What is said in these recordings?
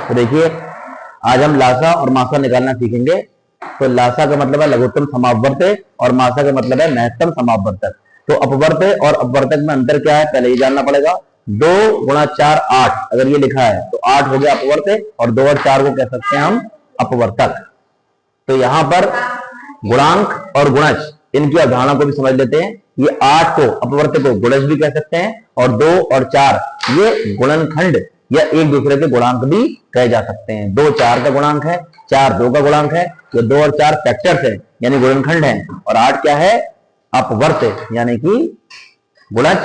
तो देखिए आज हम लासा और मासा निकालना सीखेंगे। तो लासा का मतलब है लघुत्तम समापवर्त और मासा का मतलब है महत्तम समापवर्तक। तो अपवर्त और अपवर्तक में अंतर क्या है पहले ये जानना पड़ेगा। 2 गुणा 4 8 अगर ये लिखा है तो 8 हो गया अपवर्त और 2 और 4 को कह सकते हैं हम अपवर्तक। तो यहां पर गुणांक और गुणज इनकी अवधारणा को भी समझ लेते हैं। ये 8 को अपवर्त को गुणज भी कह सकते हैं और 2 और 4 ये गुणनखंड या एक दूसरे के गुणांक भी कहे जा सकते हैं। 2 4 का गुणांक है, 4 2 का गुणांक है, ये 2 और 4 फैक्टर्स है यानी गुणनखंड है और 8 क्या है अपवर्त यानी कि गुणज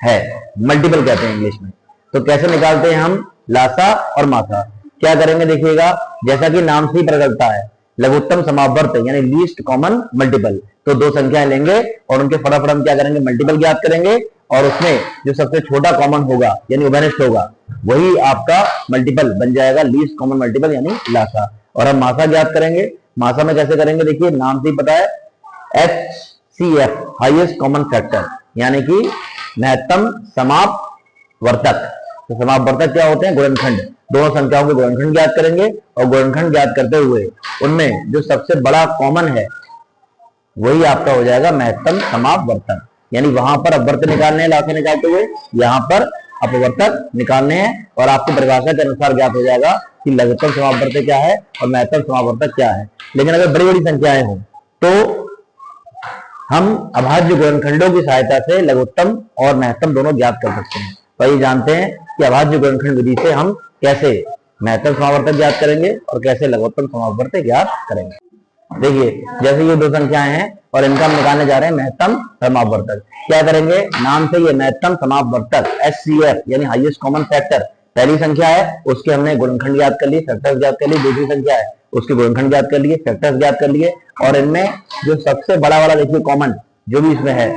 है, मल्टीपल कहते हैं इंग्लिश में। तो कैसे निकालते हैं हम लासा और मासा, क्या करेंगे देखिएगा। जैसा कि नाम से ही पता चलता है लघुत्तम समापवर्त यानी लीस्ट कॉमन मल्टीपल। तो 2 संख्याएं लेंगे और उनके फटाफट हम क्या करेंगे मल्टीपल ज्ञात करेंगे और उसमें जो सबसे छोटा कॉमन होगा यानी उभयनिष्ठ होगा वही आपका मल्टीपल बन जाएगा, लीस्ट कॉमन मल्टीपल यानी लासा। और हम मासा ज्ञात करेंगे। मासा में कैसे करेंगे देखिए नाम से ही पता है HCF हाईएस्ट कॉमन फैक्टर यानी कि महत्तम समापवर्तक। तो समापवर्तक क्या होते हैं गुणनखंड, दोनों संख्याओं के गुणनखंड ज्ञात करेंगे और गुणनखंड ज्ञात करते हुए उनमें जो सबसे बड़ा कॉमन है वही आपका हो जाएगा महत्तम समापवर्तक। यानी वहां पर अपवर्त निकालने हैं लासा निकालते हुए, यहाँ पर अपवर्तक निकालने हैं और आपको परिभाषा के अनुसार ज्ञात हो जाएगा कि लघुत्तम समापवर्तक क्या है और महत्तम समापवर्तक क्या है। लेकिन अगर बड़ी बड़ी संख्याएं हों तो हम अभाज्य गुणनखंडों की सहायता से लघुत्तम और महत्तम दोनों ज्ञात कर सकते हैं। तो ये जानते हैं कि अभाज्य गुणनखंड विधि से हम कैसे महत्तम समापवर्तक ज्ञात करेंगे और कैसे लघुत्तम समापवर्तक ज्ञात करेंगे। देखिए जैसे ये 2 संख्याएं हैं और इनका हम निकालने जा रहे हैं महत्तम समापवर्तक। क्या करेंगे नाम से ये महत्तम समापवर्तक HCF यानी हाईएस्ट कॉमन फैक्टर पहली संख्या है उसके हमने गुणनखंड ज्ञात कर लिए, फैक्टर्स ज्ञात कर लिए। दूसरी संख्या है उसके गुणनखंड ज्ञात कर लिए, फैक्टर्स ज्ञात कर लिए और इनमें जो सबसे बड़ा वाला देखिए कॉमन जो भी इसमें है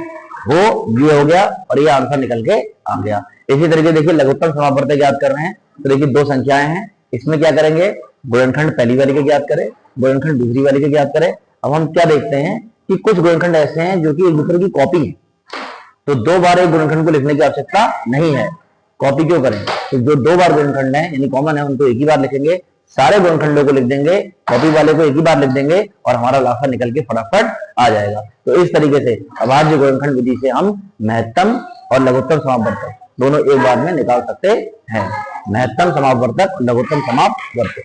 वो ये हो गया और ये आंसर निकल के आ गया। इसी तरीके देखिए लघुत्तम समापवर्तक ज्ञात कर रहे हैं। तो देखिए 2 संख्याएं हैं, इसमें क्या करेंगे गुणनखंड पहली वाली के ज्ञात करें, गुणनखंड दूसरी वाली के ज्ञात करें। अब हम क्या देखते हैं कि कुछ गुणनखंड ऐसे हैं जो कि एक दूसरे की कॉपी है, तो 2 बार एक गुणनखंड को लिखने की आवश्यकता नहीं है। कॉपी क्यों करें, तो जो 2 बार गुणनखंड है यानी कॉमन है उनको एक ही बार लिखेंगे, सारे गुणनखंडों को लिख देंगे, कॉपी वाले को एक ही बार लिख देंगे और हमारा लासा निकल के फटाफट आ जाएगा। तो इस तरीके से अभाज्य गुणनखंड विधि से हम महत्तम और लघुत्तम समापवर्तक दोनों एक बार में निकाल सकते हैं। महत्तम समापवर्तक, लघुत्तम समापवर्तक।